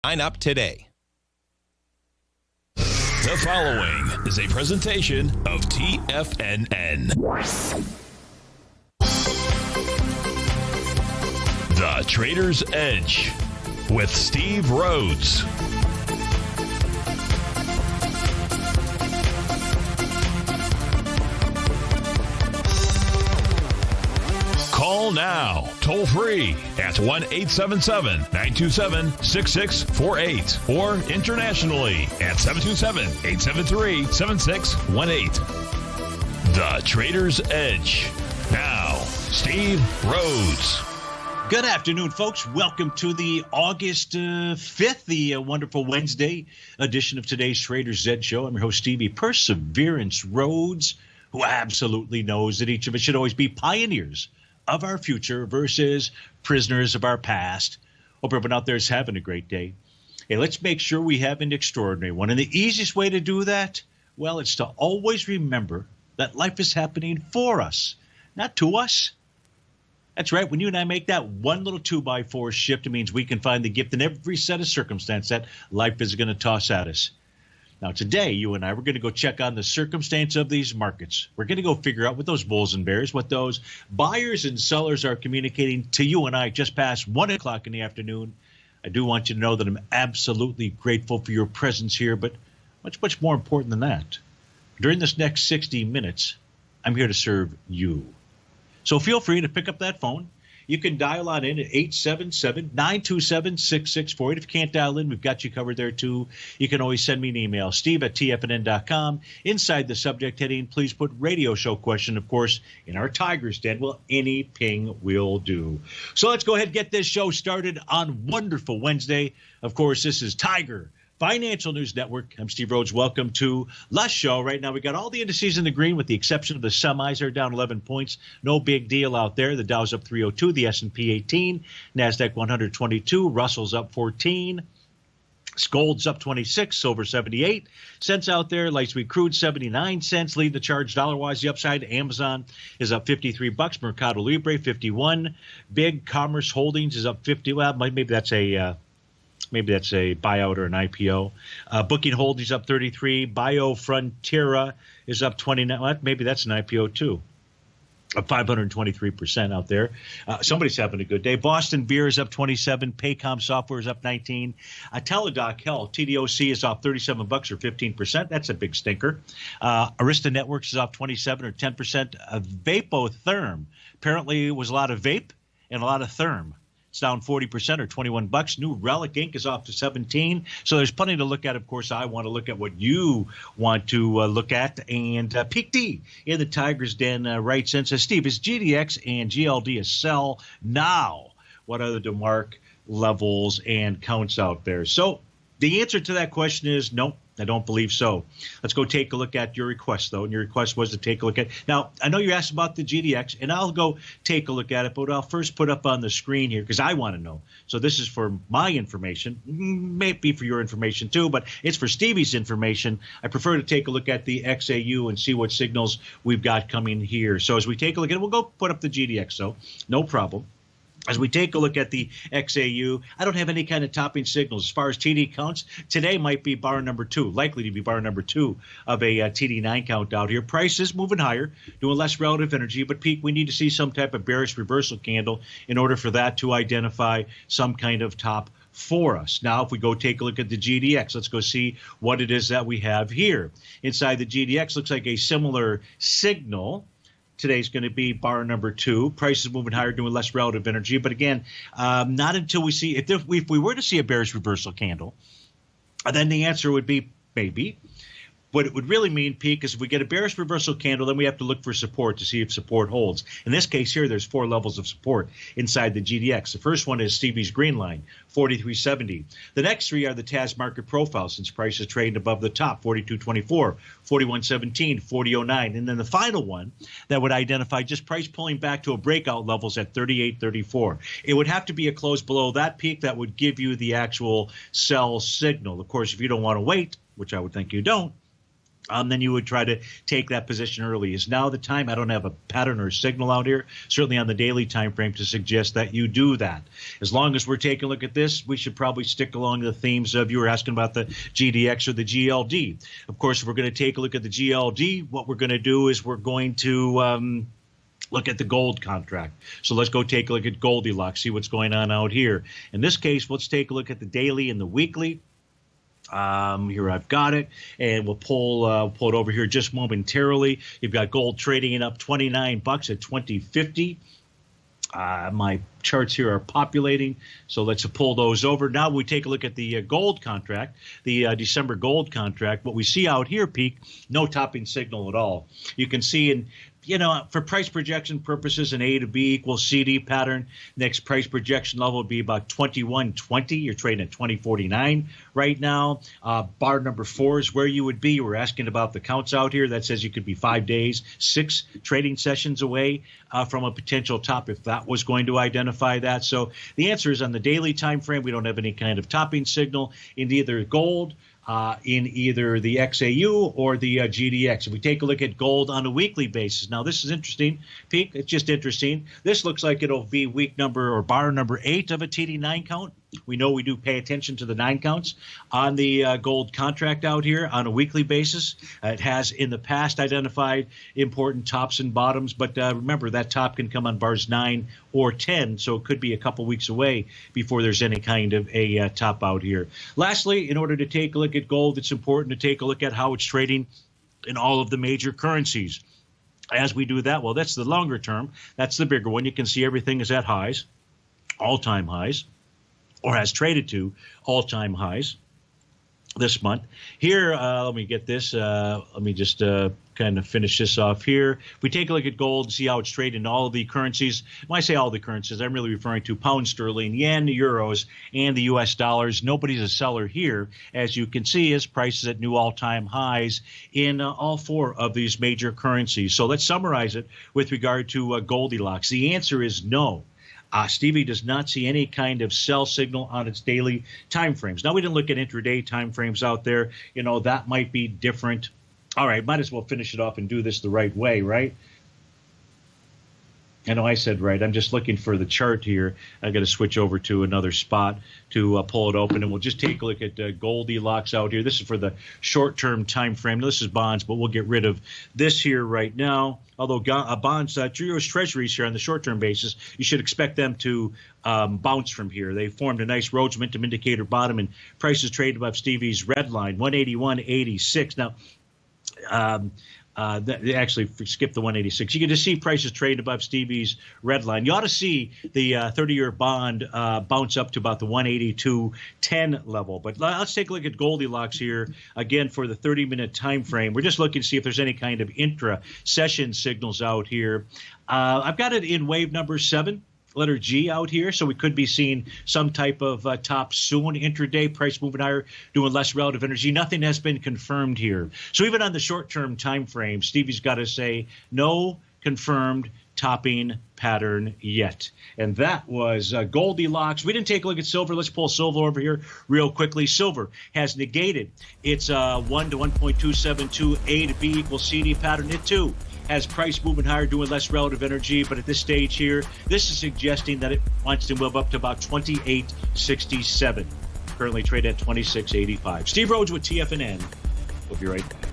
Sign up today. The following is a presentation of TFNN. The Trader's Edge with Steve Rhodes. Call now, toll free at 1-877-927-6648 or internationally at 727-873-7618. The Trader's Edge. Now, Steve Rhodes. Good afternoon, folks. Welcome to the August 5th, the wonderful Wednesday edition of today's Trader's Edge show. I'm your host, Stevie Perseverance Rhodes, who absolutely knows that each of us should always be pioneers of our future versus prisoners of our past. Hope everyone out there is having a great day. Hey, let's make sure we have an extraordinary one. And the easiest way to do that, well, it's to always remember that life is happening for us, not to us. That's right. When you and I make that one little 2x4 shift, it means we can find the gift in every set of circumstance that life is going to toss at us. Now, today, you and I, we're going to go check on the circumstance of these markets. We're going to go figure out what those bulls and bears, what those buyers and sellers are communicating to you and I just past 1 o'clock in the afternoon. I do want you to know that I'm absolutely grateful for your presence here, but much more important than that. During this next 60 minutes, I'm here to serve you. So feel free to pick up that phone. You can dial on in at 877-927-6648. If you can't dial in, we've got you covered there too. You can always send me an email, steve@tfnn.com. Inside the subject heading, please put radio show question. Of course, in our Tiger's Den, well, any ping will do. So let's go ahead and get this show started on wonderful Wednesday. Of course, this is Tiger Financial News Network. I'm Steve Rhodes. Welcome to the show. Right now, we got all the indices in the green with the exception of the semis. They're down 11 points. No big deal out there. The Dow's up 302, the S&P 18, NASDAQ 122, Russell's up 14. Gold's up 26, silver 78 cents out there. Light sweet crude 79 cents. Lead the charge dollar-wise. The upside, Amazon is up 53 bucks. Mercado Libre 51. Big Commerce Holdings is up 50. Well, maybe that's a buyout or an IPO. Booking Holdings up 33. Bio Frontiera is up 29. Well, maybe that's an IPO too. Up 523% out there. Somebody's having a good day. Boston Beer is up 27. Paycom Software is up 19. Teladoc Health, TDOC is off 37 bucks or 15%. That's a big stinker. Arista Networks is off 27 or 10%. Vapotherm. Apparently it was a lot of vape and a lot of therm. It's down 40% or 21 bucks. New Relic Inc. is off to 17. So there's plenty to look at. Of course, I want to look at what you want to look at. And Peak D in the Tiger's Den writes in, says, Steve, is GDX and GLD a sell now? What are the DeMark levels and counts out there? So the answer to that question is no. I don't believe so. Let's go take a look at your request, though. And your request was to take a look at. Now, I know you asked about the GDX, and I'll go take a look at it, but I'll first put up on the screen here because I want to know. So this is for my information. Maybe for your information, too, but it's for Stevie's information. I prefer to take a look at the XAU and see what signals we've got coming here. So as we take a look at it, we'll go put up the GDX, so no problem. As we take a look at the XAU, I don't have any kind of topping signals. As far as TD counts, today might be bar number 2, likely to be bar number 2 of a TD9 count out here. Price is moving higher, doing less relative energy, but peak, we need to see some type of bearish reversal candle in order for that to identify some kind of top for us. Now, if we go take a look at the GDX, let's go see what it is that we have here. Inside the GDX, looks like a similar signal. Today's going to be bar number 2. Price is moving higher, doing less relative energy. But again, not until we see, if we were to see a bearish reversal candle, then the answer would be maybe. What it would really mean, peak, is if we get a bearish reversal candle, then we have to look for support to see if support holds. In this case here, there's 4 levels of support inside the GDX. The first one is Stevie's green line, 43.70. The next 3 are the TAS market profile, since price is trading above the top, 42.24, 41.17, 40.09. And then the final one that would identify just price pulling back to a breakout levels at 38.34. It would have to be a close below that peak that would give you the actual sell signal. Of course, if you don't want to wait, which I would think you don't, then you would try to take that position early. Is now the time? I don't have a pattern or signal out here, certainly on the daily time frame, to suggest that you do that. As long as we're taking a look at this, we should probably stick along the themes of, you were asking about the GDX or the GLD. Of course, if we're going to take a look at the GLD, what we're going to do is we're going to look at the gold contract. So let's go take a look at Goldilocks, see what's going on out here. In this case, let's take a look at the daily and the weekly. Here I've got it, and we'll pull it over here just momentarily. You've got gold trading in up $29 at 20.50. My charts here are populating, so let's pull those over. Now we take a look at the gold contract, the December gold contract. What we see out here, Peak, no topping signal at all. You can see in, for price projection purposes, an A to B equals CD pattern. Next price projection level would be about 21.20. You're trading at 20.49 right now. Bar number 4 is where you would be. We're asking about the counts out here. That says you could be 5 days, 6 trading sessions away from a potential top if that was going to identify that. So the answer is on the daily time frame, we don't have any kind of topping signal in either gold, in either the XAU or the GDX. If we take a look at gold on a weekly basis, now this is interesting, Pete. It's just interesting. This looks like it'll be week number or bar number 8 of a TD9 count. We know we do pay attention to the 9 counts on the gold contract out here on a weekly basis. It has in the past identified important tops and bottoms, but remember that top can come on bars 9 or 10, so it could be a couple weeks away before there's any kind of a top out here. Lastly, in order to take a look at gold, it's important to take a look at how it's trading in all of the major currencies. As we do that, well, that's the longer term. That's the bigger one. You can see everything is at highs, all-time highs, or has traded to all-time highs this month. Here, let me get this. Let me just kind of finish this off here. If we take a look at gold and see how it's traded in all of the currencies, when I say all the currencies, I'm really referring to pound sterling, yen, euros, and the U.S. dollars. Nobody's a seller here. As you can see, his price is at new all-time highs in all 4 of these major currencies. So let's summarize it with regard to Goldilocks. The answer is no. Stevie does not see any kind of sell signal on its daily time frames. Now, we didn't look at intraday time frames out there. That might be different. All right, might as well finish it off and do this the right way, right? I know I said right. I'm just looking for the chart here. I got to switch over to another spot to pull it open, and we'll just take a look at Goldilocks out here. This is for the short-term time frame. Now, this is bonds, but we'll get rid of this here right now. Although bonds, U.S. Treasuries here on the short-term basis, you should expect them to bounce from here. They formed a nice Rhodes momentum indicator bottom, and prices trade above Stevie's red line, 181.86. Now, they actually skipped the 186. You can just see prices trade above Stevie's red line. You ought to see the 30-year bond bounce up to about the 182.10 level. But let's take a look at Goldilocks here again for the 30-minute time frame. We're just looking to see if there's any kind of intra-session signals out here. I've got it in wave number 7. Letter G out here, so we could be seeing some type of top soon. Intraday price moving higher, doing less relative energy. Nothing has been confirmed here. So even on the short-term time frame, Stevie's got to say no confirmed topping pattern yet. And that was Goldilocks. We didn't take a look at silver. Let's pull silver over here real quickly. Silver has negated its 1 to 1.272 A to B equals CD pattern. It too has price moving higher, doing less relative energy. But at this stage here, this is suggesting that it wants to move up to about 28.67. Currently traded at 26.85. Steve Rhodes with TFNN. We'll be right back.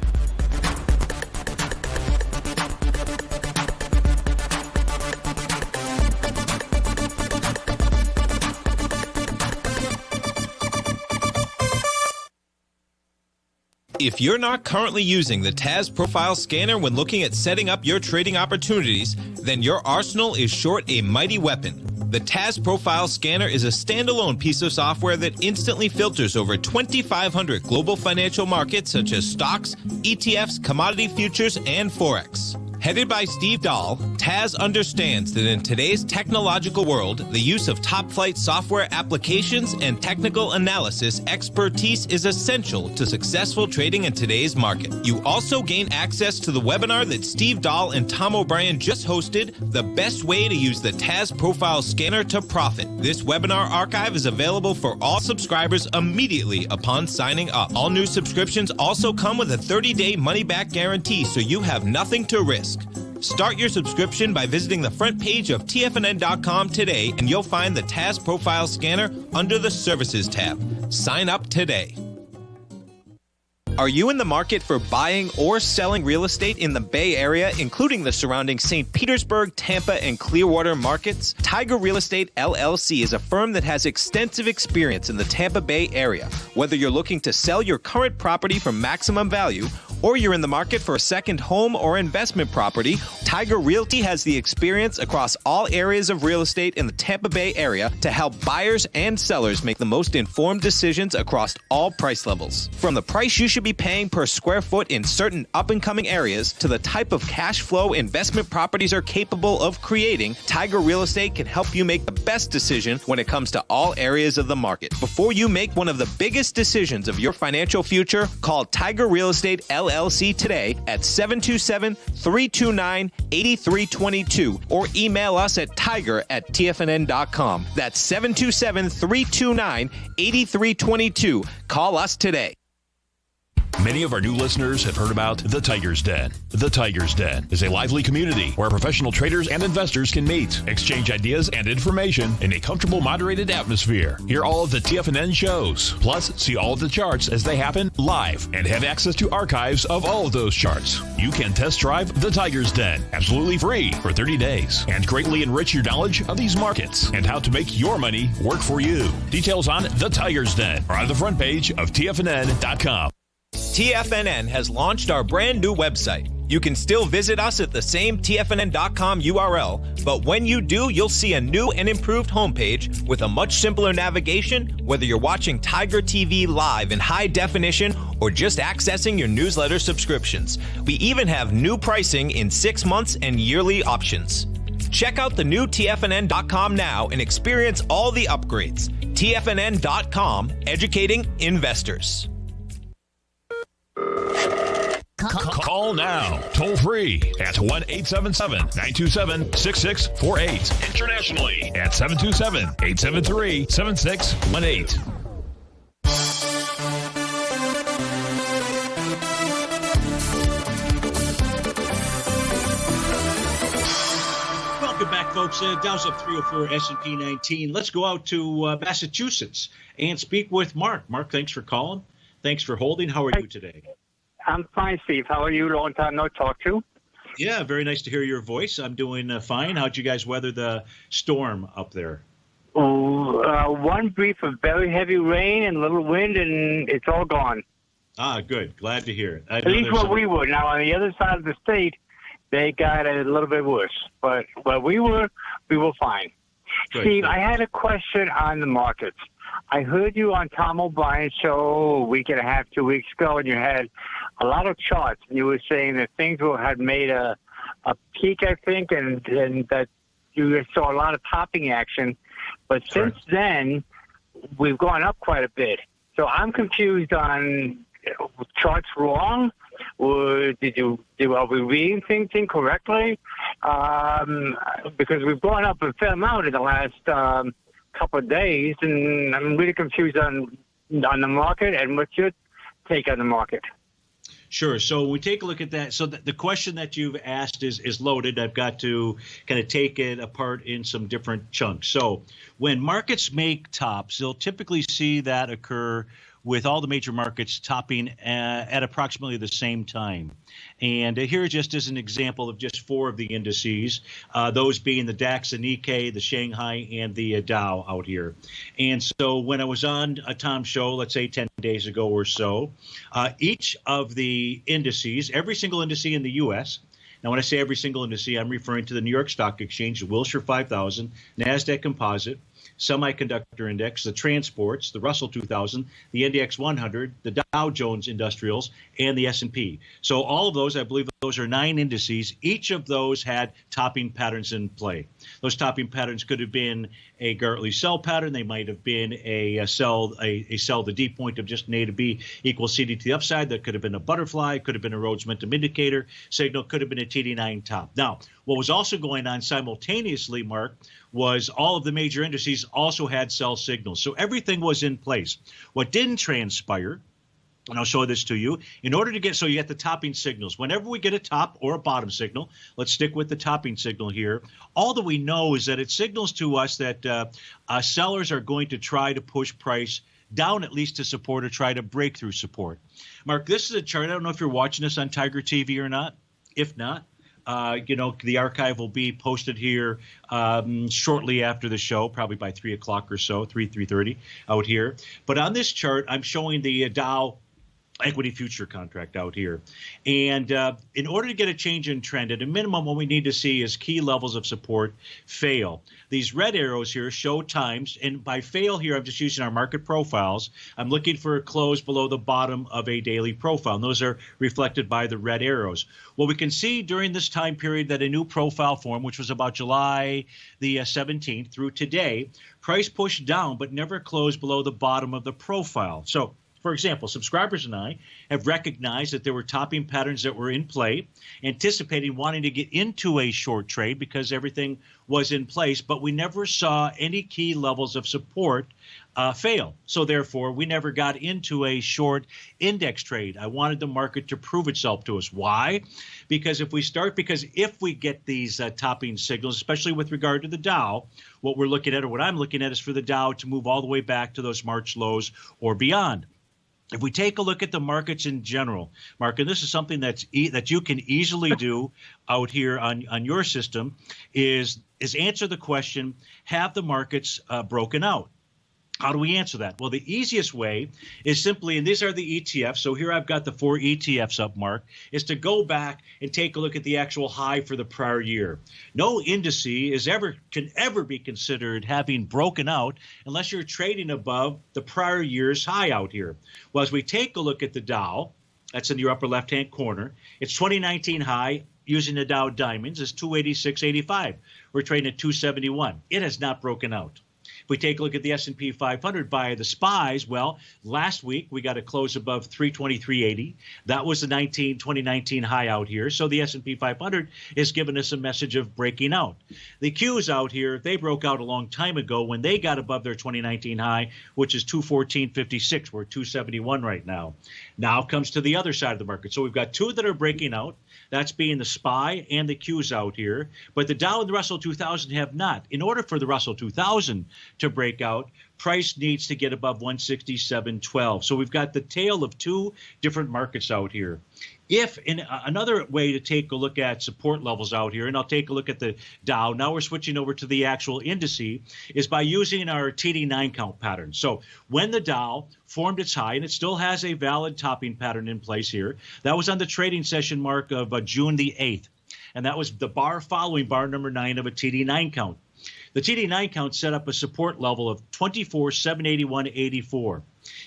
If you're not currently using the TAS Profile Scanner when looking at setting up your trading opportunities, then your arsenal is short a mighty weapon. The TAS Profile Scanner is a standalone piece of software that instantly filters over 2,500 global financial markets such as stocks, ETFs, commodity futures, and Forex. Headed by Steve Dahl, Taz understands that in today's technological world, the use of top-flight software applications and technical analysis expertise is essential to successful trading in today's market. You also gain access to the webinar that Steve Dahl and Tom O'Brien just hosted, The Best Way to Use the Taz Profile Scanner to Profit. This webinar archive is available for all subscribers immediately upon signing up. All new subscriptions also come with a 30-day money-back guarantee, so you have nothing to risk. Start your subscription by visiting the front page of TFNN.com today, and you'll find the Taz Profile Scanner under the Services tab. Sign up today. Are you in the market for buying or selling real estate in the Bay Area, including the surrounding St. Petersburg, Tampa, and Clearwater markets? Tiger Real Estate LLC is a firm that has extensive experience in the Tampa Bay area. Whether you're looking to sell your current property for maximum value, or you're in the market for a second home or investment property, Tiger Realty has the experience across all areas of real estate in the Tampa Bay area to help buyers and sellers make the most informed decisions across all price levels. From the price you should be paying per square foot in certain up-and-coming areas to the type of cash flow investment properties are capable of creating, Tiger Real Estate can help you make the best decision when it comes to all areas of the market. Before you make one of the biggest decisions of your financial future, call Tiger Real Estate LLC today at 727-329-8322 or email us at tiger@tfnn.com. That's 727-329-8322. Call us today. Many of our new listeners have heard about The Tiger's Den. The Tiger's Den is a lively community where professional traders and investors can meet, exchange ideas and information in a comfortable, moderated atmosphere. Hear all of the TFNN shows, plus see all of the charts as they happen live and have access to archives of all of those charts. You can test drive The Tiger's Den absolutely free for 30 days and greatly enrich your knowledge of these markets and how to make your money work for you. Details on The Tiger's Den are on the front page of TFNN.com. TFNN has launched our brand new website. You can still visit us at the same TFNN.com URL, but when you do, you'll see a new and improved homepage with a much simpler navigation, whether you're watching Tiger TV live in high definition or just accessing your newsletter subscriptions. We even have new pricing in 6 months and yearly options. Check out the new TFNN.com now and experience all the upgrades. TFNN.com, educating investors. Call now, toll free at 1-877-927-6648. Internationally at 727-873-7618. Welcome back, folks. Dow's up 304, S&P 19. Let's go out to Massachusetts and speak with Mark. Mark, thanks for calling. Thanks for holding. How are you today? I'm fine, Steve. How are you? Long time no talk to. Yeah, very nice to hear your voice. I'm doing fine. How'd you guys weather the storm up there? One brief of very heavy rain and a little wind, and it's all gone. Ah, good. Glad to hear it. At least where we were. Now, on the other side of the state, they got a little bit worse. But where we were fine. Good, Steve, good. I had a question on the markets. I heard you on Tom O'Brien's show a week and a half, 2 weeks ago, and you had a lot of charts. And you were saying that things had made a peak, I think, and that you saw a lot of topping action. But since then, we've gone up quite a bit. So I'm confused on charts wrong, or are we reading things incorrectly? Because we've gone up a fair amount in the last couple of days, and I'm really confused on the market. And what's your take on the market? Sure. So we take a look at that. So the question that you've asked is loaded. I've got to kind of take it apart in some different chunks. So when markets make tops, you'll typically see that occur with all the major markets topping at approximately the same time. And here just as an example of just four of the indices, those being the DAX, the Nikkei, the Shanghai, and the Dow out here. And so when I was on a Tom show, let's say 10 days ago or so, each of the indices, every single indice in the U.S., now when I say every single indice, I'm referring to the New York Stock Exchange, the Wilshire 5000, NASDAQ Composite, semiconductor index, the transports, the Russell 2000, the NDX 100, the Dow Jones Industrials, and the S&P. So all of those, I believe those are 9 indices. Each of those had topping patterns in play. Those topping patterns could have been a Gartley sell pattern. They might have been a sell the D point of just an A to B equals CD to the upside. That could have been a butterfly, could have been a Rhodes momentum indicator signal, could have been a TD9 top. Now, what was also going on simultaneously, Mark, was all of the major indices also had sell signals. So everything was in place. What didn't transpire, and I'll show this to you, in order to get, so you get the topping signals. Whenever we get a top or a bottom signal, let's stick with the topping signal here. All that we know is that it signals to us that sellers are going to try to push price down at least to support or try to break through support. Mark, this is a chart. I don't know if you're watching this on Tiger TV or not. If not, the archive will be posted here shortly after the show, probably by 3 o'clock or so, 3:30 out here. But on this chart, I'm showing the Dow equity future contract out here. And in order to get a change in trend, at a minimum, what we need to see is key levels of support fail. These red arrows here show times, and by fail here, I'm just using our market profiles. I'm looking for a close below the bottom of a daily profile, and those are reflected by the red arrows. Well, we can see during this time period that a new profile formed, which was about July the 17th through today, price pushed down but never closed below the bottom of the profile. So, for example, subscribers and I have recognized that there were topping patterns that were in play, anticipating wanting to get into a short trade because everything was in place, but we never saw any key levels of support fail. So therefore, we never got into a short index trade. I wanted the market to prove itself to us. Why? Because if we get these topping signals, especially with regard to the Dow, what we're looking at, or what I'm looking at, is for the Dow to move all the way back to those March lows or beyond. If we take a look at the markets in general, Mark, and this is something that you can easily do out here on your system, is answer the question, have the markets broken out? How do we answer that? Well, the easiest way is simply, and these are the ETFs, so here I've got the 4 ETFs up, Mark, is to go back and take a look at the actual high for the prior year. No indice can ever be considered having broken out unless you're trading above the prior year's high out here. Well, as we take a look at the Dow, that's in your upper left-hand corner, its 2019 high using the Dow Diamonds is 286.85. We're trading at 271. It has not broken out. If we take a look at the S&P 500 by the SPYs, well, last week we got a close above 323.80. That was the 2019 high out here. So the S&P 500 is giving us a message of breaking out. The Qs out here, they broke out a long time ago when they got above their 2019 high, which is 214.56. We're 271 right now. Now comes to the other side of the market. So we've got 2 that are breaking out. That's being the SPY and the Qs out here. But the Dow and the Russell 2000 have not. In order for the Russell 2000 to break out, price needs to get above 167.12. So we've got the tale of 2 different markets out here. If in another way to take a look at support levels out here, and I'll take a look at the Dow, now we're switching over to the actual indice, is by using our TD9 count pattern. So when the Dow formed its high, and it still has a valid topping pattern in place here, that was on the trading session mark of June the 8th. And that was the bar following bar number 9 of a TD9 count. The TD9 count set up a support level of 24,781.84.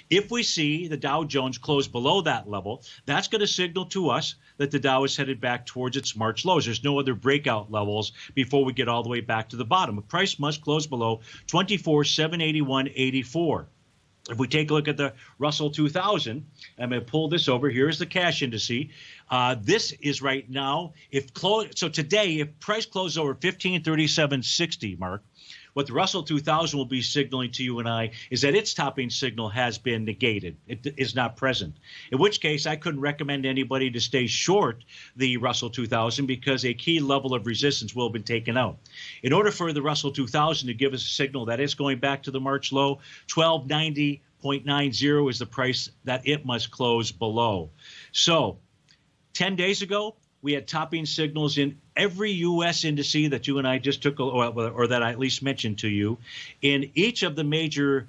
If we see the Dow Jones close below that level, that's going to signal to us that the Dow is headed back towards its March lows. There's no other breakout levels before we get all the way back to the bottom. A price must close below 24,781.84. If we take a look at the Russell 2000, I'm going to pull this over. Here's the cash indice. This is right now. So today, if price closes over 1537.60, Mark, what the Russell 2000 will be signaling to you and I is that its topping signal has been negated. It is not present. In which case, I couldn't recommend anybody to stay short the Russell 2000 because a key level of resistance will have been taken out. In order for the Russell 2000 to give us a signal that it's going back to the March low, 1290.90 is the price that it must close below. So 10 days ago, we had topping signals in every U.S. indice that you and I just took, or that I at least mentioned to you, in each of the major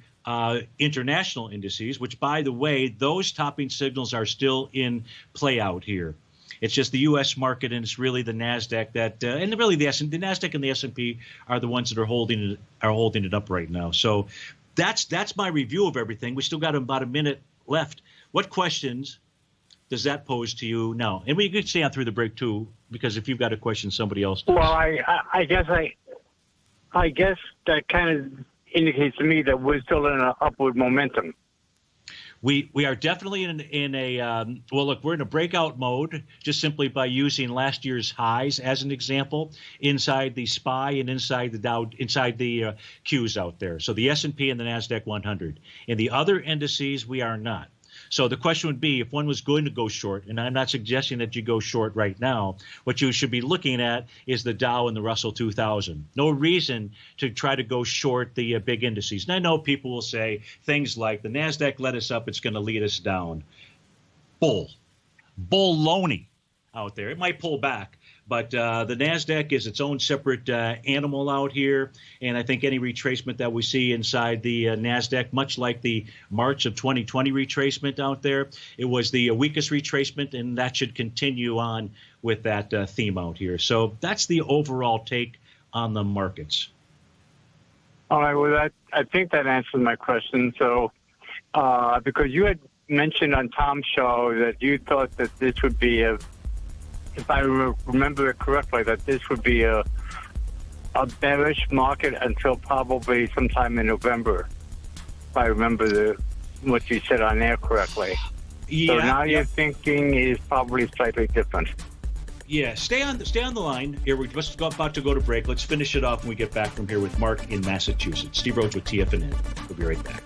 international indices, which, by the way, those topping signals are still in play out here. It's just the U.S. market, and it's really the NASDAQ that, and really the NASDAQ and the S&P are the ones that are holding it up right now. So that's my review of everything. We still got about a minute left. What questions does that pose to you now? And we could stay on through the break too, because if you've got a question, somebody else does. Well, I guess that kind of indicates to me that we're still in an upward momentum. We are definitely in a well, look, we're in a breakout mode just simply by using last year's highs as an example inside the SPY and inside the Dow, inside the Qs out there. So the S&P and the NASDAQ 100. In the other indices, we are not. So the question would be, if one was going to go short, and I'm not suggesting that you go short right now, what you should be looking at is the Dow and the Russell 2000. No reason to try to go short the big indices. And I know people will say things like, the NASDAQ led us up, it's going to lead us down. Bull-loney out there. It might pull back. But the NASDAQ is its own separate animal out here. And I think any retracement that we see inside the NASDAQ, much like the March of 2020 retracement out there, it was the weakest retracement, and that should continue on with that theme out here. So that's the overall take on the markets. All right. Well, I think that answers my question. So because you had mentioned on Tom's show that you thought that this would be if I remember it correctly, that this would be a bearish market until probably sometime in November, if I remember what you said on air correctly. Yeah, so now your thinking is probably slightly different. Yeah, stay on the line here. We're just about to go to break. Let's finish it off when we get back from here with Mark in Massachusetts. Steve Rhodes with TFNN. We'll be right back.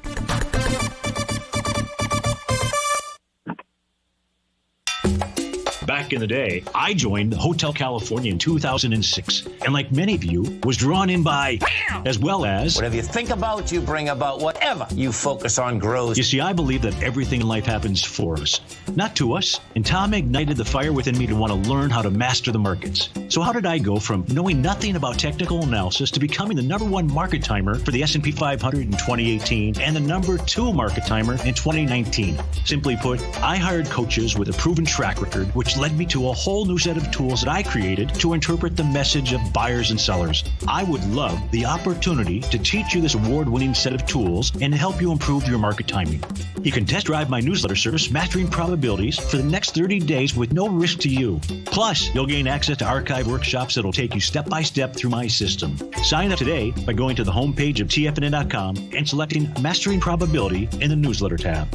Back in the day, I joined Hotel California in 2006, and like many of you, was drawn in by, as well as... Whatever you think about, you bring about. Whatever you focus on grows. You see, I believe that everything in life happens for us, not to us. And Tom ignited the fire within me to want to learn how to master the markets. So how did I go from knowing nothing about technical analysis to becoming the #1 market timer for the S&P 500 in 2018 and the #2 market timer in 2019? Simply put, I hired coaches with a proven track record, which led me to a whole new set of tools that I created to interpret the message of buyers and sellers. I would love the opportunity to teach you this award-winning set of tools and help you improve your market timing. You can test drive my newsletter service, Mastering Probabilities, for the next 30 days with no risk to you. Plus, you'll gain access to archive workshops that'll take you step by step through my system. Sign up today by going to the homepage of TFNN.com and selecting Mastering Probability in the newsletter tab.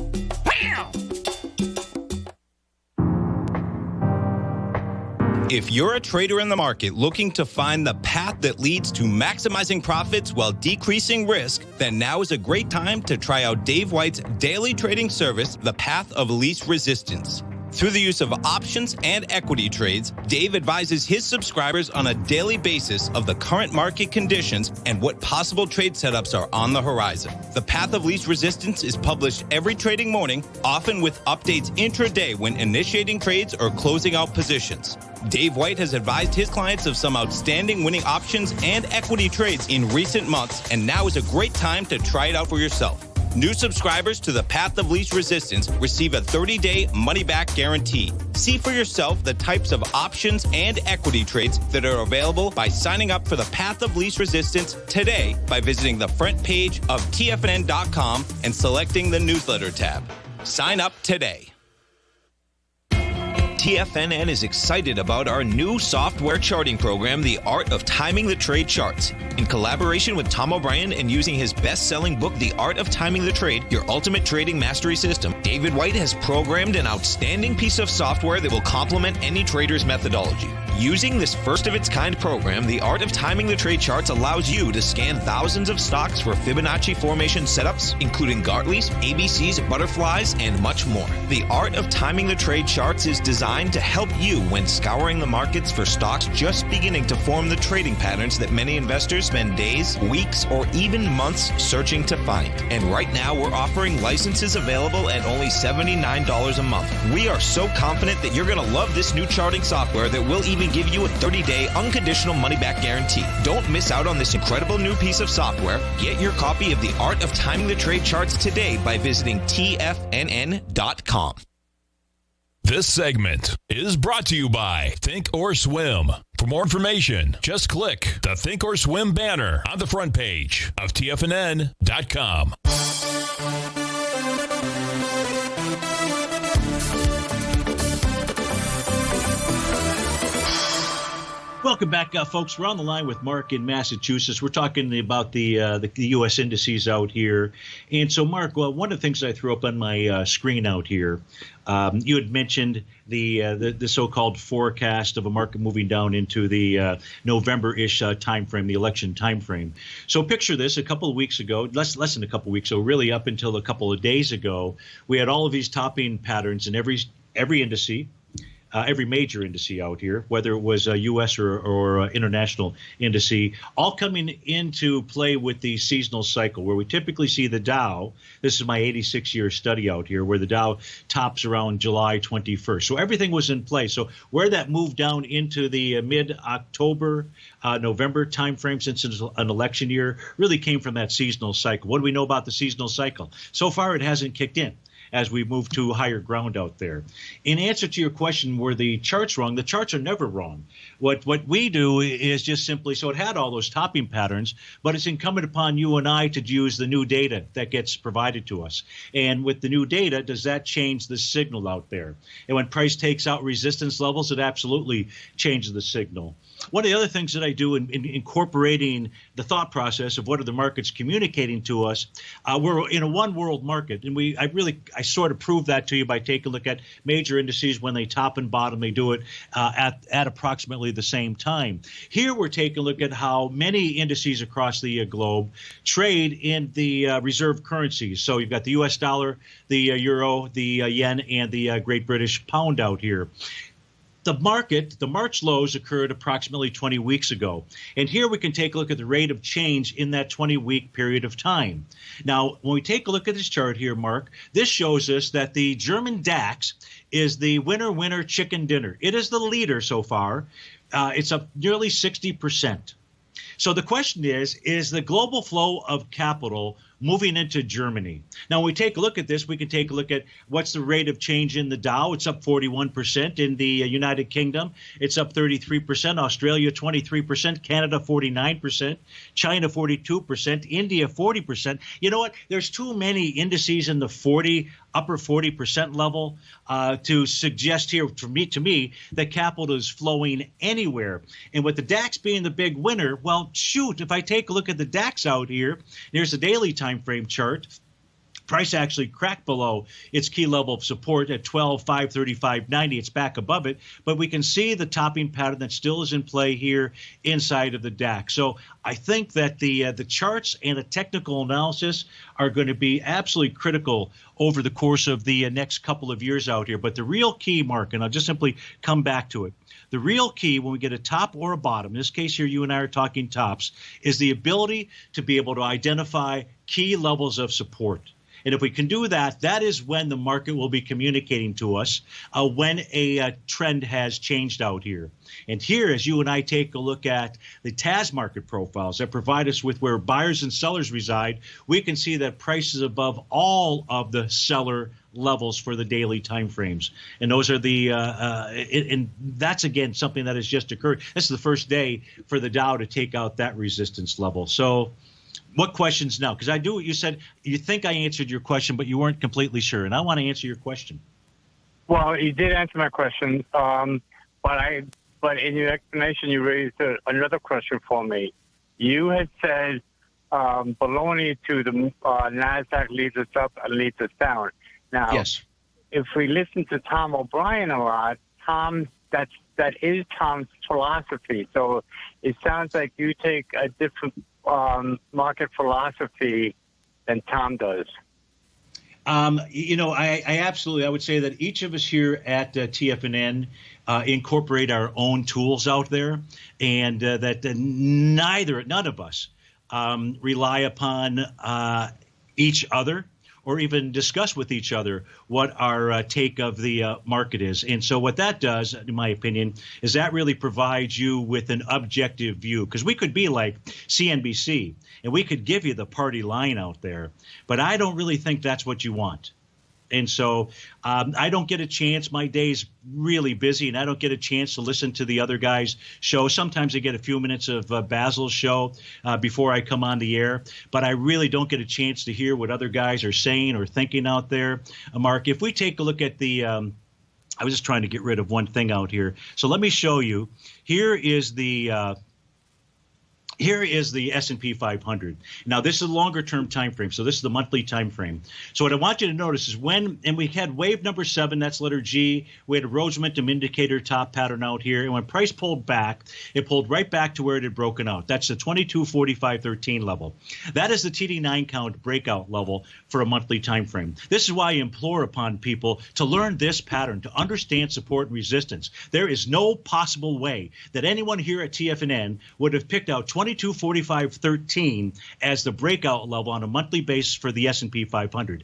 If you're a trader in the market looking to find the path that leads to maximizing profits while decreasing risk, then now is a great time to try out Dave White's daily trading service, The Path of Least Resistance. Through the use of options and equity trades, Dave advises his subscribers on a daily basis of the current market conditions and what possible trade setups are on the horizon. The Path of Least Resistance is published every trading morning, often with updates intraday when initiating trades or closing out positions. Dave White has advised his clients of some outstanding winning options and equity trades in recent months, and now is a great time to try it out for yourself. New subscribers to the Path of Least Resistance receive a 30-day money-back guarantee. See for yourself the types of options and equity trades that are available by signing up for the Path of Least Resistance today by visiting the front page of TFNN.com and selecting the newsletter tab. Sign up today. TFNN is excited about our new software charting program, The Art of Timing the Trade Charts. In collaboration with Tom O'Brien and using his best-selling book, The Art of Timing the Trade, Your Ultimate Trading Mastery System, David White has programmed an outstanding piece of software that will complement any trader's methodology. Using this first-of-its-kind program, The Art of Timing the Trade Charts allows you to scan thousands of stocks for Fibonacci formation setups, including Gartley's, ABC's, butterflies, and much more. The Art of Timing the Trade Charts is designed to help you when scouring the markets for stocks just beginning to form the trading patterns that many investors spend days, weeks, or even months searching to find. And right now, we're offering licenses available at only $79 a month. We are so confident that you're going to love this new charting software that will even give you a 30-day unconditional money-back guarantee. Don't miss out on this incredible new piece of software. Get your copy of The Art of Timing the Trade Charts today by visiting TFNN.com. This segment is brought to you by Think or Swim. For more information, just click the Think or Swim banner on the front page of TFNN.com. Welcome back, folks. We're on the line with Mark in Massachusetts. We're talking about the U.S. indices out here. And so, Mark, well, one of the things I threw up on my screen out here, you had mentioned the so-called forecast of a market moving down into the November-ish time frame, the election time frame. So picture this: a couple of weeks ago, less than a couple of weeks ago, really up until a couple of days ago, we had all of these topping patterns in every indice. Every major indice out here, whether it was a U.S. or international indice, all coming into play with the seasonal cycle, where we typically see the Dow. This is my 86-year study out here, where the Dow tops around July 21st. So everything was in play. So where that moved down into the mid-October, November timeframe, since it's an election year, really came from that seasonal cycle. What do we know about the seasonal cycle? So far, it hasn't kicked in as we move to higher ground out there. In answer to your question, were the charts wrong? The charts are never wrong. What we do is just simply, so it had all those topping patterns, but it's incumbent upon you and I to use the new data that gets provided to us. And with the new data, does that change the signal out there? And when price takes out resistance levels, it absolutely changes the signal. One of the other things that I do in incorporating the thought process of what are the markets communicating to us, we're in a one world market, and I sort of prove that to you by taking a look at major indices. When they top and bottom, they do it at approximately the same time. Here we're taking a look at how many indices across the globe trade in the reserve currencies. So you've got the U.S. dollar, the euro, the yen, and the Great British pound out here. The market, the March lows occurred approximately 20 weeks ago. And here we can take a look at the rate of change in that 20-week period of time. Now, when we take a look at this chart here, Mark, this shows us that the German DAX is the winner chicken dinner. It is the leader so far. It's up nearly 60%. So the question is the global flow of capital moving into Germany? Now, when we take a look at this, we can take a look at what's the rate of change in the Dow. It's up 41%. In the United Kingdom, it's up 33%. Australia, 23%. Canada, 49%. China, 42%. India, 40%. You know what? There's too many indices in the upper 40% level to suggest here, to me, that capital is flowing anywhere. And with the DAX being the big winner, well, shoot, if I take a look at the DAX out here, there's the daily time frame chart. Price actually cracked below its key level of support at 12,535.90. It's back above it, but we can see the topping pattern that still is in play here inside of the DAX. So I think that the charts and the technical analysis are going to be absolutely critical over the course of the next couple of years out here. But the real key, Mark, and I'll just simply come back to it, the real key when we get a top or a bottom, in this case here you and I are talking tops, is the ability to be able to identify key levels of support. And if we can do that, that is when the market will be communicating to us when a trend has changed out here. And here, as you and I take a look at the TAS market profiles that provide us with where buyers and sellers reside, we can see that price is above all of the seller levels for the daily time frames. And those are and that's, again, something that has just occurred. This is the first day for the Dow to take out that resistance level. So what questions now? Because I do what you said. You think I answered your question, but you weren't completely sure. And I want to answer your question. Well, you did answer my question, but in your explanation, you raised another question for me. You had said baloney to the NASDAQ leads us up and leads us down. Now, yes. If we listen to Tom O'Brien a lot, that is Tom's philosophy. So it sounds like you take a different market philosophy than Tom does. I absolutely, I would say that each of us here at TFNN incorporate our own tools out there, and that none of us rely upon each other or even discuss with each other what our take of the market is. And so what that does, in my opinion, is that really provides you with an objective view. Because we could be like CNBC, and we could give you the party line out there, but I don't really think that's what you want. And so I don't get a chance. My day's really busy, and I don't get a chance to listen to the other guys' show. Sometimes I get a few minutes of Basil's show before I come on the air, but I really don't get a chance to hear what other guys are saying or thinking out there. Mark, if we take a look at the I was just trying to get rid of one thing out here. So let me show you. Here is the S&P 500. Now, this is a longer-term time frame, so this is the monthly time frame. So what I want you to notice is and we had wave number 7, that's letter G. We had a Rhodes momentum indicator top pattern out here, and when price pulled back, it pulled right back to where it had broken out. That's the 22.4513 level. That is the TD9 count breakout level for a monthly time frame. This is why I implore upon people to learn this pattern, to understand support and resistance. There is no possible way that anyone here at TFNN would have picked out 22.4513 as the breakout level on a monthly basis for the S&P 500.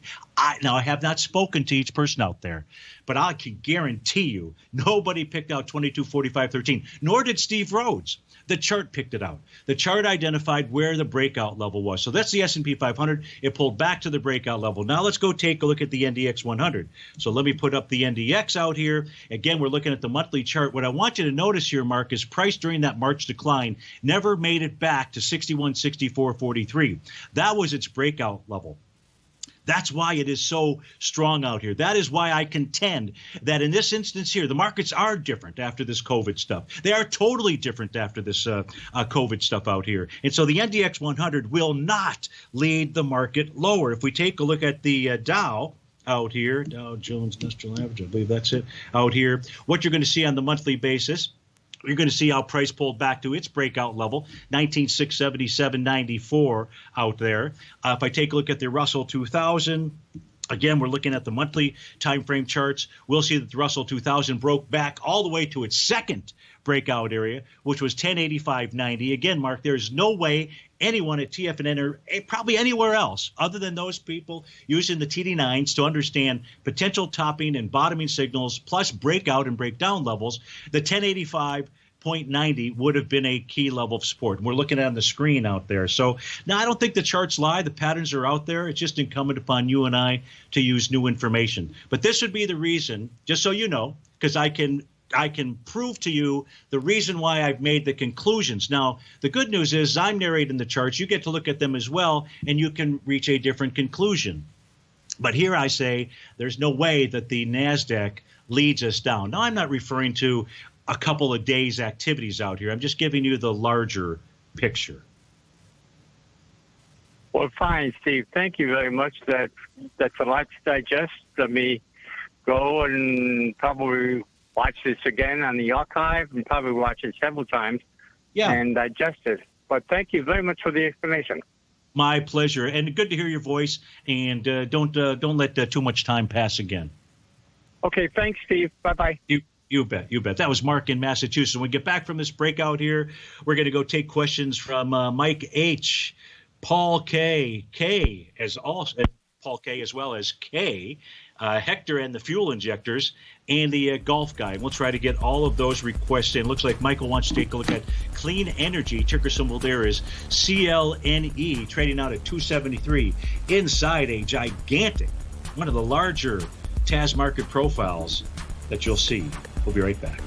Now, I have not spoken to each person out there, but I can guarantee you nobody picked out 22.4513, nor did Steve Rhodes. The chart picked it out. The chart identified where the breakout level was. So that's the S&P 500. It pulled back to the breakout level. Now let's go take a look at the NDX 100. So let me put up the NDX out here. Again, we're looking at the monthly chart. What I want you to notice here, Mark, is price during that March decline never made it back to 61.6443. That was its breakout level. That's why it is so strong out here. That is why I contend that in this instance here, the markets are different after this COVID stuff. They are totally different after this COVID stuff out here. And so the NDX 100 will not lead the market lower. If we take a look at the Dow out here, Dow Jones Industrial Average, I believe that's it, out here, what you're going to see on the monthly basis, you're going to see how price pulled back to its breakout level, 19,677.94 out there. If I take a look at the Russell 2000, again, we're looking at the monthly time frame charts. We'll see that the Russell 2000 broke back all the way to its second breakout area, which was 1085.90. Again, Mark, there's no way anyone at TFNN or probably anywhere else other than those people using the TD9s to understand potential topping and bottoming signals plus breakout and breakdown levels, the 1085.90 would have been a key level of support. We're looking at on the screen out there. So now I don't think the charts lie. The patterns are out there. It's just incumbent upon you and I to use new information. But this would be the reason, just so you know, because I can prove to you the reason why I've made the conclusions. Now, the good news is I'm narrating the charts. You get to look at them as well, and you can reach a different conclusion. But here I say there's no way that the NASDAQ leads us down. Now, I'm not referring to a couple of days' activities out here. I'm just giving you the larger picture. Well, fine, Steve. Thank you very much. That's a lot to digest. Let me go and probably watch this again on the archive and probably watch it several times and digest it. But thank you very much for the explanation. My pleasure. And good to hear your voice. And don't let too much time pass again. Okay. Thanks, Steve. Bye-bye. You bet. You bet. That was Mark in Massachusetts. When we get back from this breakout here, we're going to go take questions from Mike H., Paul K., Paul K., as well as K., Hector and the fuel injectors, and the golf guy. And we'll try to get all of those requests in. Looks like Michael wants to take a look at Clean Energy. Ticker symbol there is CLNE, trading out at 273 inside a gigantic, one of the larger TAS market profiles that you'll see. We'll be right back.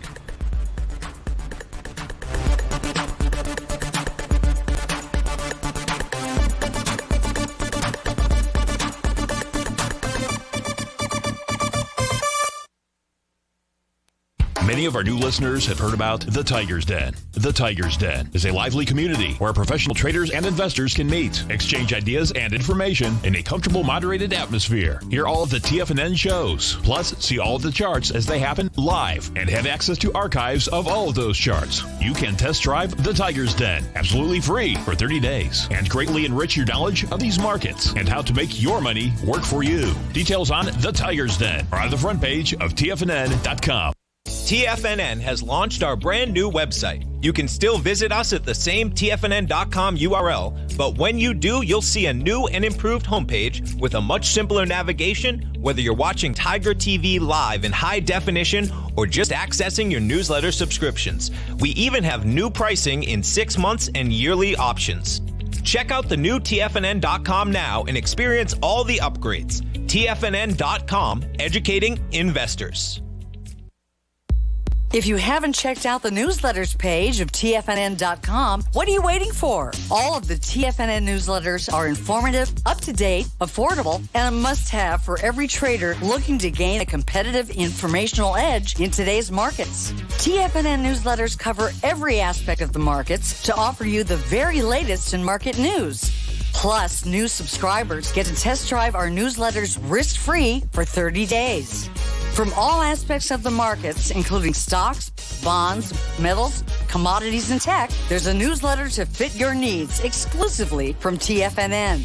Many of our new listeners have heard about The Tiger's Den. The Tiger's Den is a lively community where professional traders and investors can meet, exchange ideas and information in a comfortable, moderated atmosphere. Hear all of the TFNN shows, plus see all of the charts as they happen live and have access to archives of all of those charts. You can test drive The Tiger's Den absolutely free for 30 days and greatly enrich your knowledge of these markets and how to make your money work for you. Details on The Tiger's Den are on the front page of TFNN.com. TFNN has launched our brand new website. You can still visit us at the same TFNN.com URL, but when you do, you'll see a new and improved homepage with a much simpler navigation, whether you're watching Tiger TV live in high definition or just accessing your newsletter subscriptions. We even have new pricing in 6 months and yearly options. Check out the new TFNN.com now and experience all the upgrades. TFNN.com, educating investors. If you haven't checked out the newsletters page of TFNN.com, what are you waiting for? All of the TFNN newsletters are informative, up-to-date, affordable, and a must-have for every trader looking to gain a competitive informational edge in today's markets. TFNN newsletters cover every aspect of the markets to offer you the very latest in market news. Plus, new subscribers get to test drive our newsletters risk-free for 30 days. From all aspects of the markets, including stocks, bonds, metals, commodities, and tech, there's a newsletter to fit your needs exclusively from TFNN.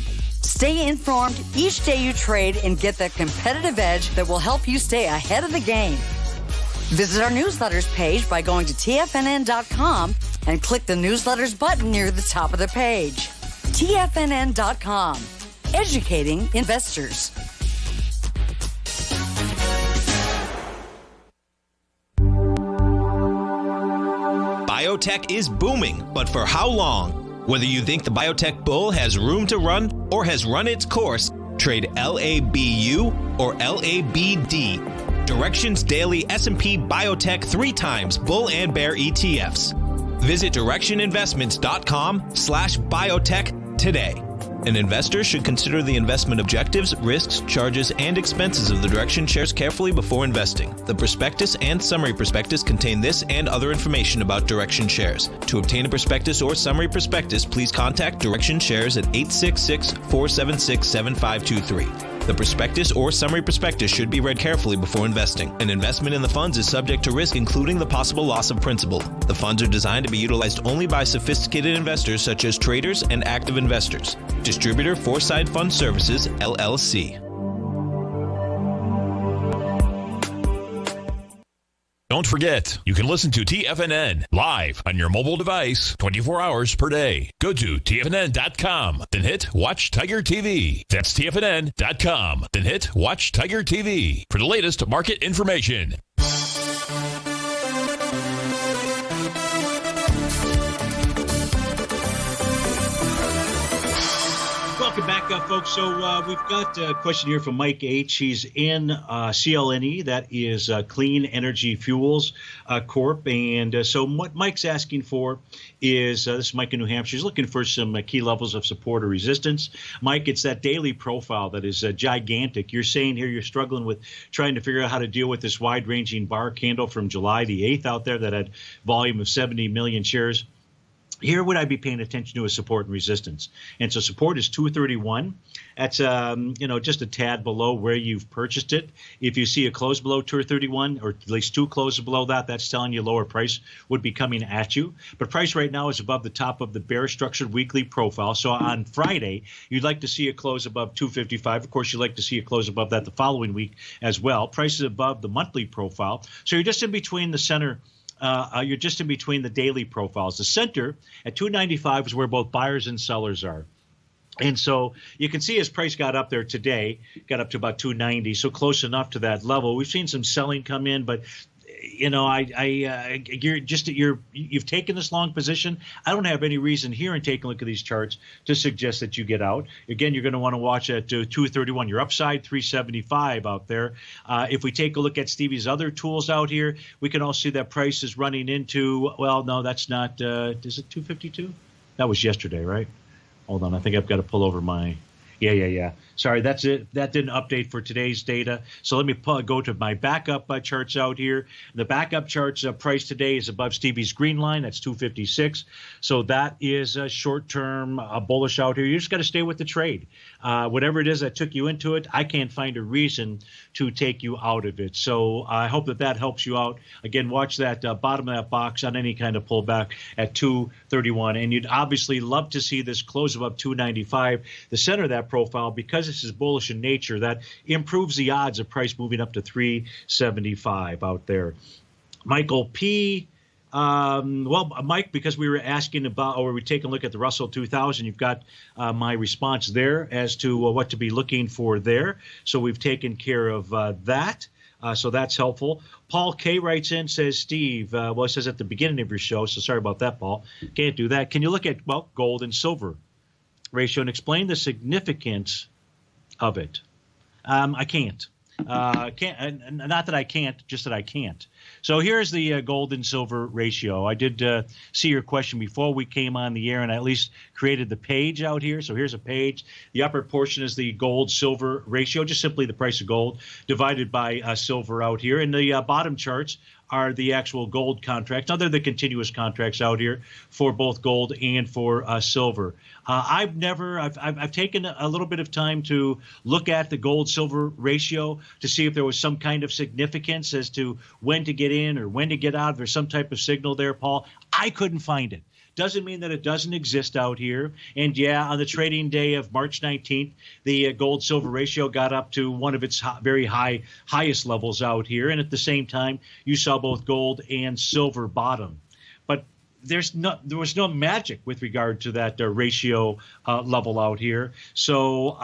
Stay informed each day you trade and get that competitive edge that will help you stay ahead of the game. Visit our newsletters page by going to TFNN.com and click the newsletters button near the top of the page. TFNN.com, educating investors. Biotech is booming, but for how long? Whether you think the biotech bull has room to run or has run its course, trade LABU or LABD. Directions Daily S&P Biotech 3 times bull and bear ETFs. Visit directioninvestments.com/biotech today. An investor should consider the investment objectives, risks, charges, and expenses of the Direction shares carefully before investing. The prospectus and summary prospectus contain this and other information about Direction shares. To obtain a prospectus or summary prospectus, please contact Direction shares at 866-476-7523. The prospectus or summary prospectus should be read carefully before investing. An investment in the funds is subject to risk, including the possible loss of principal. The funds are designed to be utilized only by sophisticated investors such as traders and active investors. Distributor Foreside Fund Services, LLC. Don't forget, you can listen to TFNN live on your mobile device 24 hours per day. Go to TFNN.com, then hit Watch Tiger TV. That's TFNN.com, then hit Watch Tiger TV for the latest market information. Welcome back, folks. So we've got a question here from Mike H. He's in CLNE, that is Clean Energy Fuels Corp. And so what Mike's asking for is, this is Mike in New Hampshire, he's looking for some key levels of support or resistance. Mike, it's that daily profile that is gigantic. You're saying here you're struggling with trying to figure out how to deal with this wide-ranging bar candle from July the 8th out there that had volume of 70 million shares. Here, what I'd be paying attention to is support and resistance. And so support is 231. That's, just a tad below where you've purchased it. If you see a close below 231, or at least two closes below that, that's telling you lower price would be coming at you. But price right now is above the top of the bear structured weekly profile. So on Friday, you'd like to see a close above 255. Of course, you'd like to see a close above that the following week as well. Price is above the monthly profile. So you're just in between the center. You're just in between the daily profiles. The center at 295 is where both buyers and sellers are. And so you can see as price got up there today, got up to about 290, so close enough to that level. We've seen some selling come in, but you've taken this long position. I don't have any reason here in taking a look at these charts to suggest that you get out. Again, you're going to want to watch at 231. Your upside 375 out there. If we take a look at Stevie's other tools out here, we can also see that price is running into, well, no, that's not, is it 252? That was yesterday, right? Hold on, I think I've got to pull over my, yeah. Sorry, that's it. That didn't update for today's data. So let me go to my backup charts out here. The backup charts price today is above Stevie's green line. That's 256. So that is a short-term bullish out here. You just got to stay with the trade. Whatever it is that took you into it, I can't find a reason to take you out of it. So I hope that helps you out. Again, watch that bottom of that box on any kind of pullback at 231. And you'd obviously love to see this close above 295, the center of that profile, because this is bullish in nature. That improves the odds of price moving up to 375 out there. Michael P. Mike, because we were asking about, or we're taking a look at the Russell 2000, you've got my response there as to what to be looking for there. So we've taken care of that. So that's helpful. Paul K. writes in, says, Steve, it says at the beginning of your show, so sorry about that, Paul. Can't do that. Can you look at, gold and silver ratio and explain the significance of it? I can't. Not that I can't, just that I can't. So here's the gold and silver ratio. I did see your question before we came on the air, and I at least created the page out here. So here's a page. The upper portion is the gold-silver ratio, just simply the price of gold divided by silver out here. And the bottom charts are the actual gold contracts. Now, they're the continuous contracts out here for both gold and for silver. I've taken a little bit of time to look at the gold-silver ratio to see if there was some kind of significance as to when to get in or when to get out. If there's some type of signal there, Paul. I couldn't find it. Doesn't mean that it doesn't exist out here. And yeah, on the trading day of March 19th, the gold-silver ratio got up to one of its very highest levels out here. And at the same time, you saw both gold and silver bottom. But there was no magic with regard to that ratio level out here. So,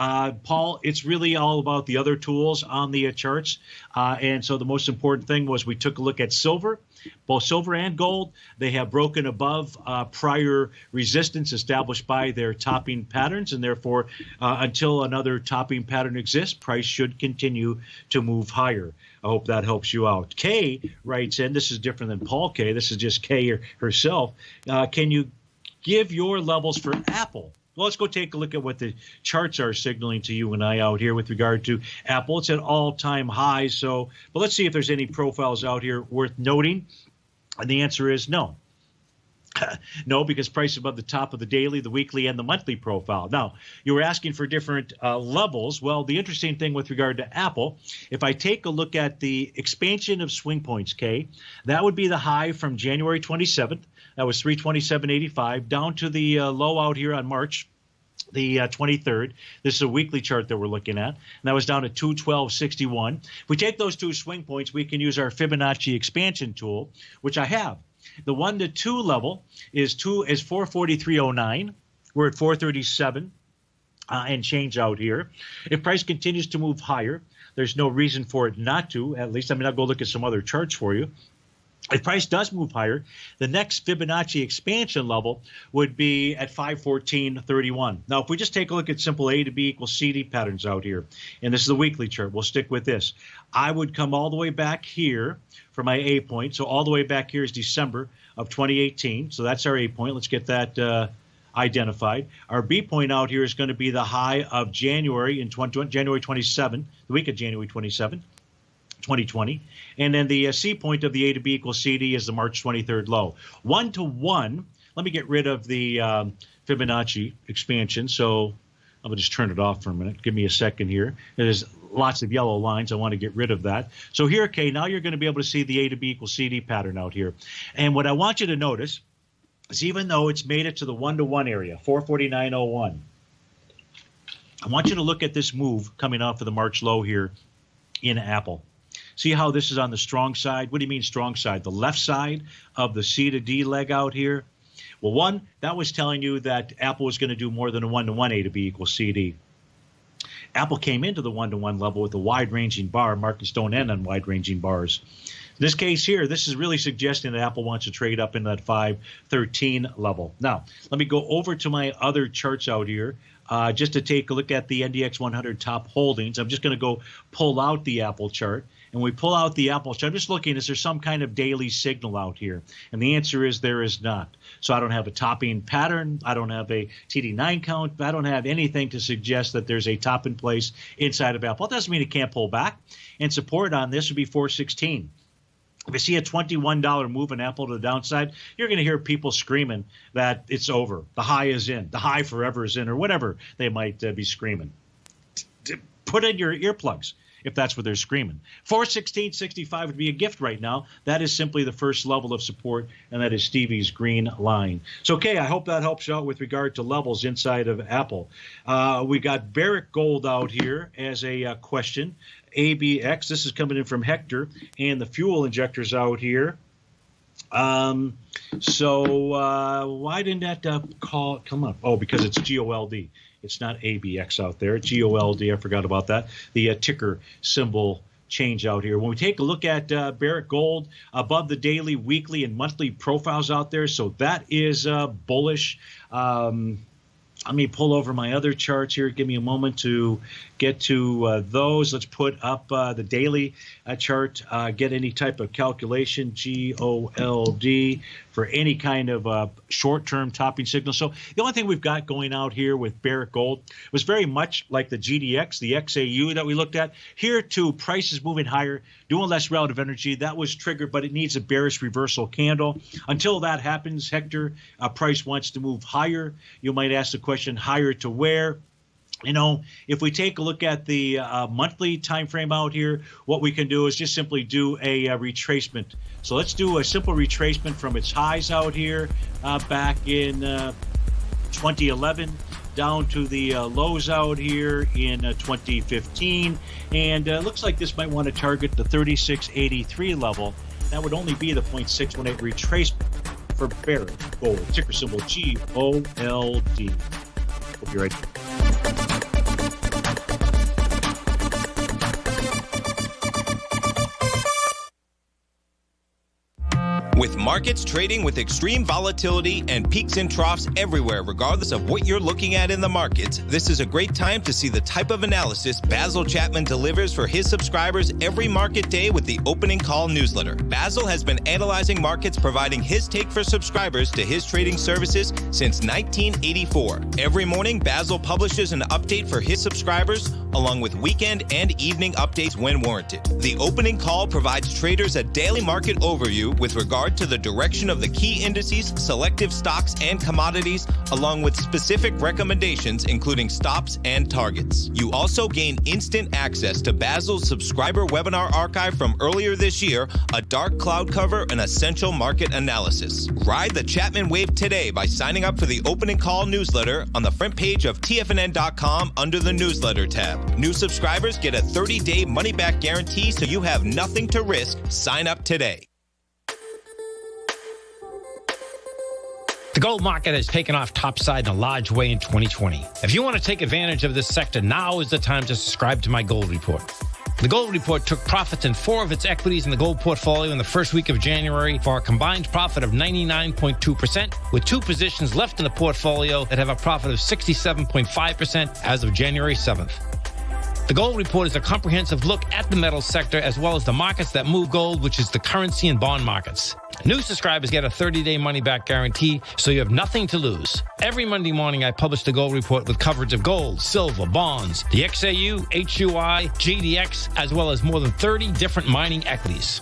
Paul, it's really all about the other tools on the charts. And so the most important thing was we took a look at silver. Both silver and gold, they have broken above prior resistance established by their topping patterns, and therefore, until another topping pattern exists, price should continue to move higher. I hope that helps you out. Kay writes in, this is different than Paul K. This is just Kay herself. Can you give your levels for Apple? Well, let's go take a look at what the charts are signaling to you and I out here with regard to Apple. It's at all-time highs. But let's see if there's any profiles out here worth noting. And the answer is no. No, because price is above the top of the daily, the weekly, and the monthly profile. Now, you were asking for different levels. Well, the interesting thing with regard to Apple, if I take a look at the expansion of swing points, Kay, that would be the high from January 27th. That was 327.85 down to the low out here on March the 23rd. This is a weekly chart that we're looking at. And that was down to 212.61. If we take those two swing points, we can use our Fibonacci expansion tool, which I have. The 1 to 2 level is 443.09. We're at 437 and change out here. If price continues to move higher, there's no reason for it not to, at least. I mean, I'll go look at some other charts for you. If price does move higher, the next Fibonacci expansion level would be at 514.31. Now, if we just take a look at simple A to B equals CD patterns out here, and this is the weekly chart, we'll stick with this. I would come all the way back here for my A point. So all the way back here is December of 2018. So that's our A point. Let's get that identified. Our B point out here is going to be the high of January 27, the week of January 27. 2020. And then the C point of the A to B equals CD is the March 23rd low. 1 to 1, let me get rid of the Fibonacci expansion. So I'm going to just turn it off for a minute. Give me a second here. There's lots of yellow lines. I want to get rid of that. So here, Kay, now you're going to be able to see the A to B equals CD pattern out here. And what I want you to notice is even though it's made it to the 1 to 1 area, 449.01, I want you to look at this move coming off of the March low here in Apple. See how this is on the strong side? What do you mean strong side? The left side of the C to D leg out here? Well, one, that was telling you that Apple was going to do more than a 1 to 1 A to B equals CD. Apple came into the 1 to 1 level with a wide-ranging bar. Markets don't end on wide-ranging bars. In this case here, this is really suggesting that Apple wants to trade up in that 513 level. Now, let me go over to my other charts out here. Just to take a look at the NDX 100 top holdings. I'm just going to go pull out the Apple chart. And we pull out the Apple chart. I'm just looking, is there some kind of daily signal out here? And the answer is there is not. So I don't have a topping pattern. I don't have a TD9 count. I don't have anything to suggest that there's a top in place inside of Apple. It doesn't mean it can't pull back. And support on this would be 416. If you see a $21 move in Apple to the downside, you're going to hear people screaming that it's over. The high is in. The high forever is in, or whatever they might be screaming. Put in your earplugs if that's what they're screaming. 416.65 would be a gift right now. That is simply the first level of support, and that is Stevie's green line. So, okay, I hope that helps you out with regard to levels inside of Apple. We got Barrick Gold out here as a question. ABX, this is coming in from Hector, and the fuel injectors out here. So why didn't that come up? Oh, because it's GOLD. It's not ABX out there. GOLD, I forgot about that. The ticker symbol change out here. When we take a look at Barrick Gold, above the daily, weekly, and monthly profiles out there, so that is bullish. Let me pull over my other charts here. Give me a moment to get to those. Let's put up the daily chart, get any type of calculation, GOLD, for any kind of short-term topping signal. So the only thing we've got going out here with Barrick Gold was very much like the GDX, the XAU that we looked at. Here, too, prices moving higher, doing less relative energy. That was triggered, but it needs a bearish reversal candle. Until that happens, Hector, price wants to move higher. You might ask the question, higher to where? You know, if we take a look at the monthly time frame out here, what we can do is just simply do a retracement. So let's do a simple retracement from its highs out here back in 2011 down to the lows out here in 2015. And looks like this might want to target the 3683 level. That would only be the 0.618 retracement for Barrick Gold, ticker symbol GOLD. Hope you're right. With markets trading with extreme volatility and peaks and troughs everywhere, regardless of what you're looking at in the markets, this is a great time to see the type of analysis Basil Chapman delivers for his subscribers every market day with the Opening Call newsletter. Basil has been analyzing markets, providing his take for subscribers to his trading services since 1984. Every morning, Basil publishes an update for his subscribers, along with weekend and evening updates when warranted. The Opening Call provides traders a daily market overview with regard to the direction of the key indices, selective stocks, and commodities, along with specific recommendations, including stops and targets. You also gain instant access to Basil's subscriber webinar archive from earlier this year, a dark cloud cover, and essential market analysis. Ride the Chapman wave today by signing up for the Opening Call newsletter on the front page of TFNN.com under the newsletter tab. New subscribers get a 30-day money-back guarantee, so you have nothing to risk. Sign up today. The gold market has taken off topside in a large way in 2020. If you want to take advantage of this sector, now is the time to subscribe to my gold report. The gold report took profits in 4 of its equities in the gold portfolio in the first week of January for a combined profit of 99.2%, with 2 positions left in the portfolio that have a profit of 67.5% as of January 7th. The Gold Report is a comprehensive look at the metals sector as well as the markets that move gold, which is the currency and bond markets. New subscribers get a 30-day money-back guarantee, so you have nothing to lose. Every Monday morning, I publish the Gold Report with coverage of gold, silver, bonds, the XAU, HUI, GDX, as well as more than 30 different mining equities.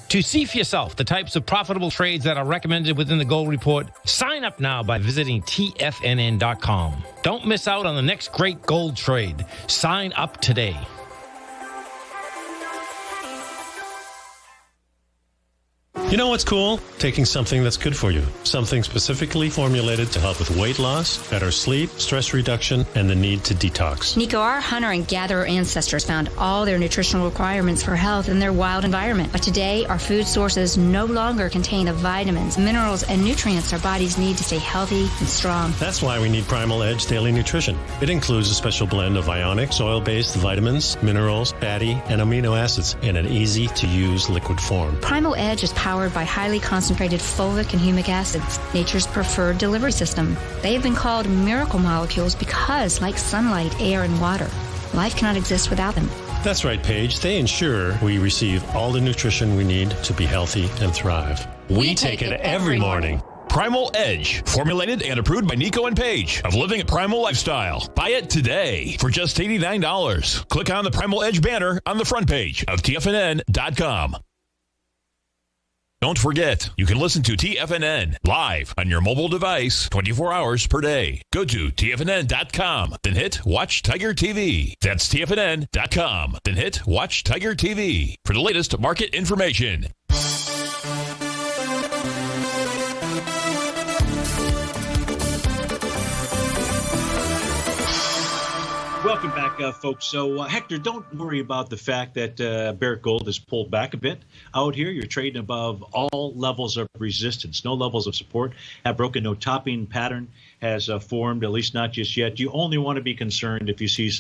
To see for yourself the types of profitable trades that are recommended within the Gold Report, sign up now by visiting TFNN.com. Don't miss out on the next great gold trade. Sign up today. You know what's cool? Taking something that's good for you. Something specifically formulated to help with weight loss, better sleep, stress reduction, and the need to detox. Nico, our hunter and gatherer ancestors found all their nutritional requirements for health in their wild environment. But today, our food sources no longer contain the vitamins, minerals, and nutrients our bodies need to stay healthy and strong. That's why we need Primal Edge Daily Nutrition. It includes a special blend of ionic, soil-based vitamins, minerals, fatty, and amino acids in an easy-to-use liquid form. Primal Edge is powered by highly concentrated fulvic and humic acids, nature's preferred delivery system. They have been called miracle molecules because, like sunlight, air, and water, life cannot exist without them. That's right, Paige. They ensure we receive all the nutrition we need to be healthy and thrive. We take it every morning. Primal Edge, formulated and approved by Nico and Paige of Living a Primal Lifestyle. Buy it today for just $89. Click on the Primal Edge banner on the front page of TFNN.com. Don't forget, you can listen to TFNN live on your mobile device 24 hours per day. Go to TFNN.com, then hit Watch Tiger TV. That's TFNN.com, then hit Watch Tiger TV for the latest market information. Welcome back, folks. So, Hector, don't worry about the fact that Barrick Gold has pulled back a bit out here. You're trading above all levels of resistance. No levels of support have broken, no topping pattern has formed, at least not just yet. You only want to be concerned if you see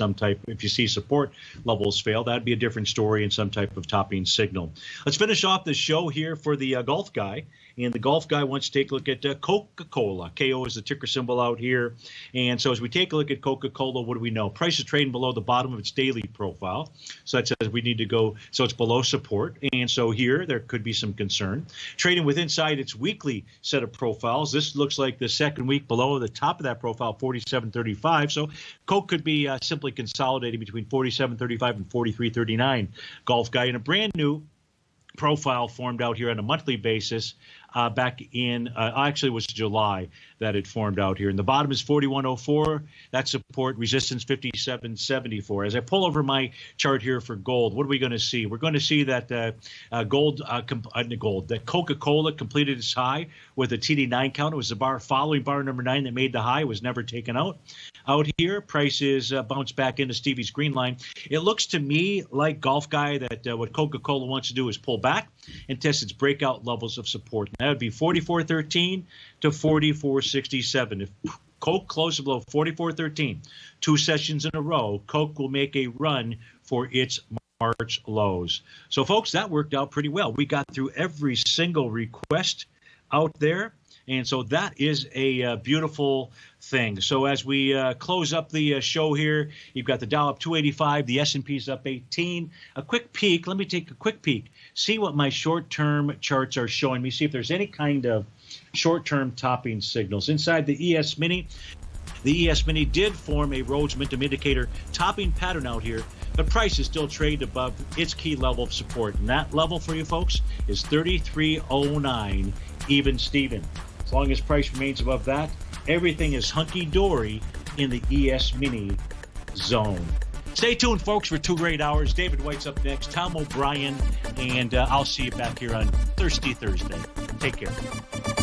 support levels fail. That'd be a different story and some type of topping signal. Let's finish off the show here for the golf guy. And the golf guy wants to take a look at Coca-Cola. KO is the ticker symbol out here. And so as we take a look at Coca-Cola, what do we know? Price is trading below the bottom of its daily profile. So that says we need to go, so it's below support. And so here, there could be some concern. Trading with inside its weekly set of profiles. This looks like the second week below the top of that profile, 47.35. So Coke could be simply consolidating between 47.35 and 43.39. Golf guy in a brand new profile formed out here on a monthly basis back in actually it was July that it formed out here. And the bottom is 41.04. That support resistance 57.74. As I pull over my chart here for gold, what are we going to see? We're going to see that that Coca-Cola completed its high with a TD9 count. It was the bar following bar number 9 that made the high. It was never taken out. Out here, prices bounced back into Stevie's green line. It looks to me like golf guy that what Coca-Cola wants to do is pull back and test its breakout levels of support. And that would be 44.13 to 44.67. If Coke closes below 44.13, 2 sessions in a row, Coke will make a run for its March lows. So, folks, that worked out pretty well. We got through every single request out there. And so that is a beautiful thing. So as we close up the show here, you've got the Dow up 285, the S&P's up 18. A quick peek. Let me take a quick peek. See what my short-term charts are showing me. See if there's any kind of short-term topping signals. Inside the ES Mini, the ES Mini did form a Rhodes Momentum Indicator topping pattern out here, but price is still traded above its key level of support. And that level for you folks is 33.09 even Steven. As long as price remains above that, everything is hunky-dory in the ES Mini zone. Stay tuned, folks, for 2 great hours. David White's up next, Tom O'Brien, and I'll see you back here on Thirsty Thursday. Take care.